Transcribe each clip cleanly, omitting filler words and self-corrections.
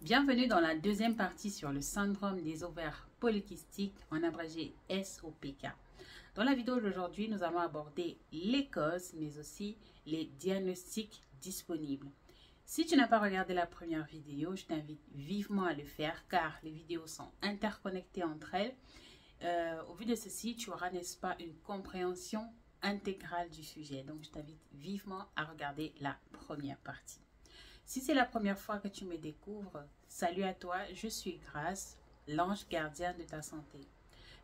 Bienvenue dans la deuxième partie sur le syndrome des ovaires polykystiques, en abrégé SOPK. Dans la vidéo d'aujourd'hui, nous allons aborder les causes, mais aussi les diagnostics disponibles. Si tu n'as pas regardé la première vidéo, je t'invite vivement à le faire car les vidéos sont interconnectées entre elles. Au vu de ceci, tu auras, n'est-ce pas, une compréhension intégrale du sujet. Donc, je t'invite vivement à regarder la première partie. Si c'est la première fois que tu me découvres, salut à toi, je suis Grace, l'ange gardien de ta santé.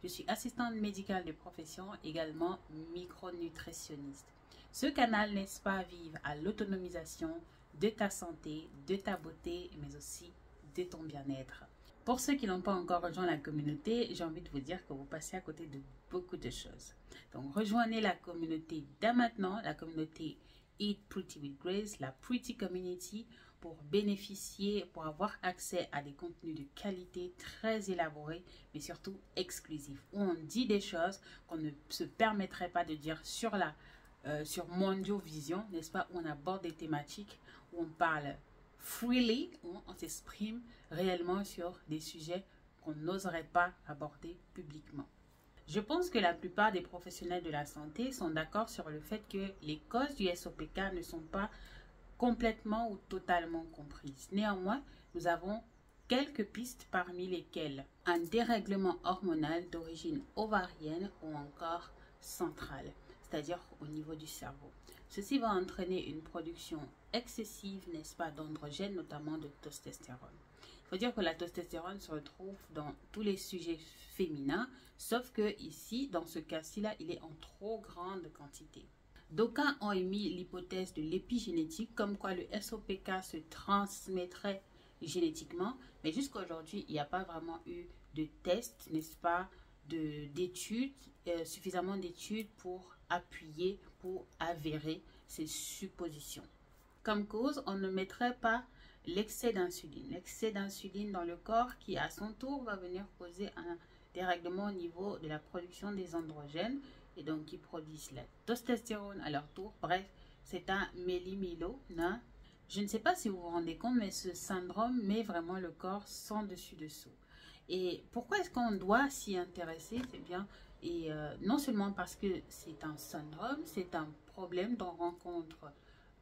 Je suis assistante médicale de profession, également micronutritionniste. Ce canal, n'est-ce pas, vise à l'autonomisation de ta santé, de ta beauté, mais aussi de ton bien-être. Pour ceux qui n'ont pas encore rejoint la communauté, j'ai envie de vous dire que vous passez à côté de beaucoup de choses. Donc, rejoignez la communauté dès maintenant, la communauté Eat Pretty with Grace, la Pretty Community, pour bénéficier, pour avoir accès à des contenus de qualité très élaborés, mais surtout exclusifs, où on dit des choses qu'on ne se permettrait pas de dire sur Mondio Vision, n'est-ce pas, où on aborde des thématiques, où on parle freely, où on s'exprime réellement sur des sujets qu'on n'oserait pas aborder publiquement. Je pense que la plupart des professionnels de la santé sont d'accord sur le fait que les causes du SOPK ne sont pas complètement ou totalement comprises. Néanmoins, nous avons quelques pistes parmi lesquelles un dérèglement hormonal d'origine ovarienne ou encore centrale, c'est-à-dire au niveau du cerveau. Ceci va entraîner une production excessive, n'est-ce pas, d'androgènes, notamment de testostérone. Il faut dire que la testostérone se retrouve dans tous les sujets féminins, sauf que ici, dans ce cas-ci, il est en trop grande quantité. D'aucuns ont émis l'hypothèse de l'épigénétique, comme quoi le SOPK se transmettrait génétiquement, mais jusqu'à aujourd'hui, il n'y a pas vraiment eu de tests, n'est-ce pas, d'études, suffisamment d'études pour appuyer, pour avérer ces suppositions. Comme cause, on ne mettrait pas l'excès d'insuline. L'excès d'insuline dans le corps qui, à son tour, va venir causer un dérèglement au niveau de la production des androgènes et donc qui produisent la testostérone à leur tour. Bref, c'est un méli-mélo. Je ne sais pas si vous vous rendez compte, mais ce syndrome met vraiment le corps sans dessus-dessous. Et pourquoi est-ce qu'on doit s'y intéresser? C'est bien, et non seulement parce que c'est un syndrome, c'est un problème dont rencontre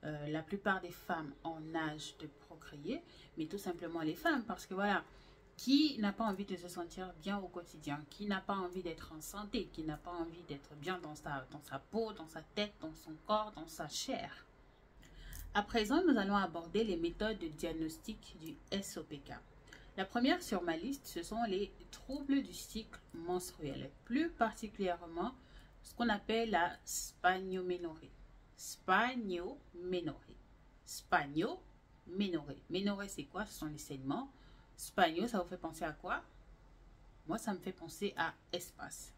la plupart des femmes en âge de procréer, mais tout simplement les femmes, parce que voilà, qui n'a pas envie de se sentir bien au quotidien? Qui n'a pas envie d'être en santé? Qui n'a pas envie d'être bien dans sa peau, dans sa tête, dans son corps, dans sa chair? À présent, nous allons aborder les méthodes de diagnostic du SOPK. La première sur ma liste, ce sont les troubles du cycle menstruel, plus particulièrement ce qu'on appelle la spanioménorrhée. Spanioménorrhée. Spanioménorrhée. Ménorrhée, c'est quoi? Ce sont les saignements. Spanio, ça vous fait penser à quoi? Moi, ça me fait penser à espace.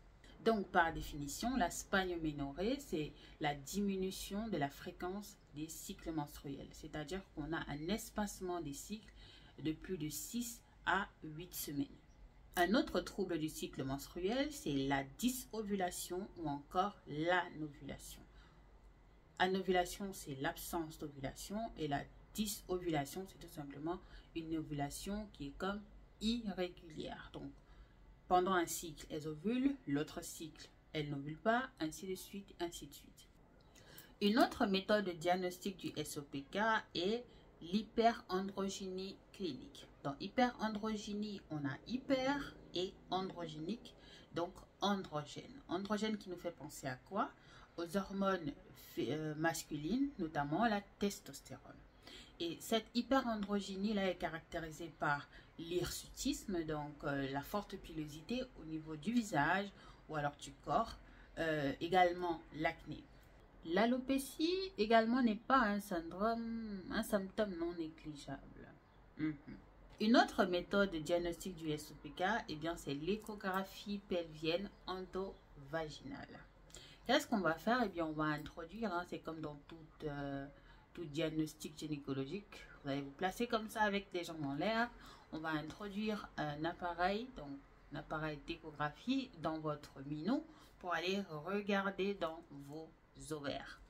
Donc, par définition, la spanioménorrhée, c'est la diminution de la fréquence des cycles menstruels. C'est-à-dire qu'on a un espacement des cycles de plus de 6 à 8 semaines. Un autre trouble du cycle menstruel, c'est la dysovulation ou encore l'anovulation. Anovulation, c'est l'absence d'ovulation et la dysovulation, c'est tout simplement une ovulation qui est comme irrégulière. Donc, pendant un cycle, elles ovulent, l'autre cycle, elles n'ovulent pas, ainsi de suite, ainsi de suite. Une autre méthode de diagnostic du SOPK est l'hyperandrogynie clinique. Dans hyperandrogynie, on a hyper et androgénique, donc androgène. Androgène qui nous fait penser à quoi? Aux hormones masculines, notamment la testostérone. Et cette hyperandrogynie là est caractérisée par l'hirsutisme, donc la forte pilosité au niveau du visage ou alors du corps, également l'acné. L'alopécie également n'est pas un symptôme non négligeable. Une autre méthode de diagnostic du SOPK, eh bien, c'est l'échographie pelvienne endovaginale. Qu'est-ce qu'on va faire? Eh bien, on va introduire, c'est comme dans tout diagnostic gynécologique, vous allez vous placer comme ça avec les jambes en l'air. On va introduire un appareil, donc un appareil d'échographie dans votre minot pour aller regarder dans vos ovaires.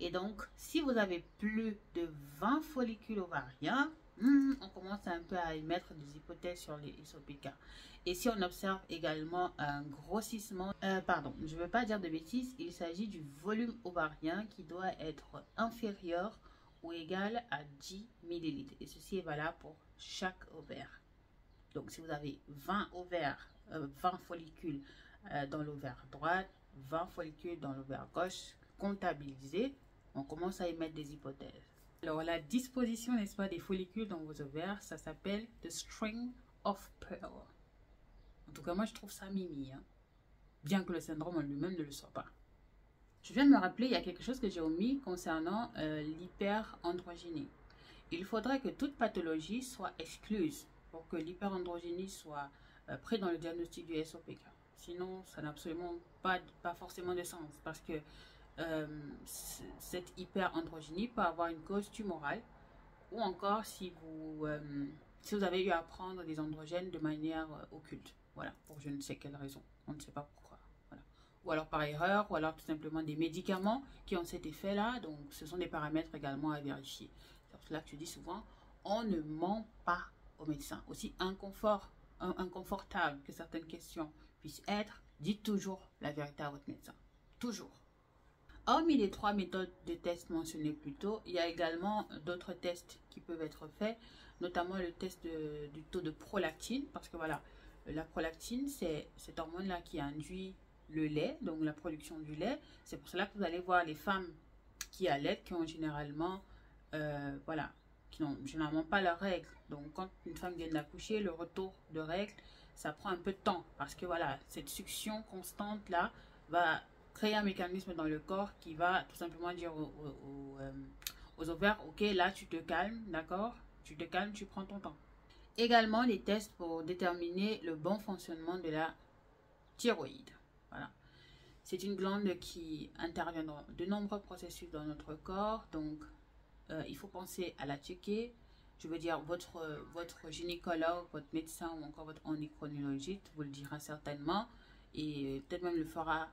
Et donc, si vous avez plus de 20 follicules ovariens, on commence un peu à émettre des hypothèses sur les SOPK. Et si on observe également un grossissement, pardon, je ne veux pas dire de bêtises, il s'agit du volume ovarien qui doit être inférieur ou égal à 10 millilitres. Et ceci est valable pour chaque ovaire. Donc, si vous avez 20 ovaires, 20 follicules dans l'ovaire droite, 20 follicules dans l'ovaire gauche, comptabilisés, on commence à émettre des hypothèses. Alors, la disposition, n'est-ce pas, des follicules dans vos ovaires, ça s'appelle the string of pearl. En tout cas, moi, je trouve ça mimi, hein, bien que le syndrome en lui-même ne le soit pas. Je viens de me rappeler, il y a quelque chose que j'ai omis concernant l'hyperandrogynie. Il faudrait que toute pathologie soit excluse pour que l'hyperandrogynie soit prise dans le diagnostic du SOPK. Sinon, ça n'a absolument pas forcément de sens parce que cette hyperandrogynie peut avoir une cause tumorale ou encore si vous avez eu à prendre des androgènes de manière occulte. Voilà, pour je ne sais quelle raison. On ne sait pas pourquoi. Voilà. Ou alors par erreur, ou alors tout simplement des médicaments qui ont cet effet-là. Donc, ce sont des paramètres également à vérifier. C'est pour cela que je dis souvent, on ne ment pas aux médecins. Aussi inconfortable que certaines questions puissent être, dites toujours la vérité à votre médecin. Toujours. Hormis les 3 méthodes de tests mentionnées plus tôt, il y a également d'autres tests qui peuvent être faits, notamment le test du taux de prolactine, parce que voilà, la prolactine, c'est cette hormone-là qui induit le lait, donc la production du lait. C'est pour cela que vous allez voir les femmes qui allaitent, qui ont généralement, voilà, qui n'ont généralement pas leurs règles. Donc, quand une femme vient d'accoucher, le retour de règles, ça prend un peu de temps, parce que voilà, cette succion constante-là va créer un mécanisme dans le corps qui va tout simplement dire aux ovaires, ok, là tu te calmes, d'accord, tu te calmes, tu prends ton temps. Également des tests pour déterminer le bon fonctionnement de la thyroïde. Voilà. C'est une glande qui intervient dans de nombreux processus dans notre corps, donc il faut penser à la checker. Je veux dire, votre gynécologue, votre médecin ou encore votre endocrinologiste vous le dira certainement et peut-être même le fera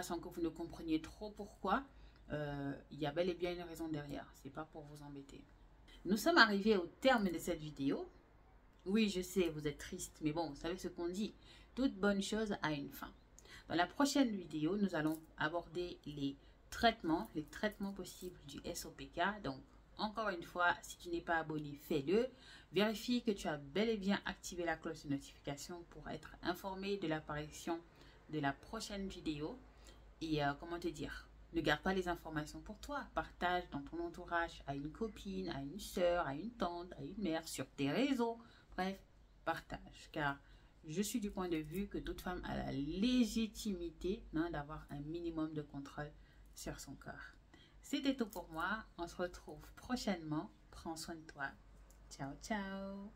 sans que vous ne compreniez trop pourquoi. Il y a bel et bien une raison derrière. C'est pas pour vous embêter. Nous sommes arrivés au terme de cette vidéo. Oui, je sais, vous êtes triste, mais bon, vous savez ce qu'on dit. Toute bonne chose a une fin. Dans la prochaine vidéo, nous allons aborder les traitements possibles du SOPK. Donc, encore une fois, si tu n'es pas abonné, fais-le. Vérifie que tu as bel et bien activé la cloche de notification pour être informé de l'apparition de la prochaine vidéo. Et comment te dire, ne garde pas les informations pour toi. Partage dans ton entourage à une copine, à une soeur, à une tante, à une mère, sur tes réseaux. Bref, partage. Car je suis du point de vue que toute femme a la légitimité d'avoir un minimum de contrôle sur son corps. C'était tout pour moi. On se retrouve prochainement. Prends soin de toi. Ciao, ciao.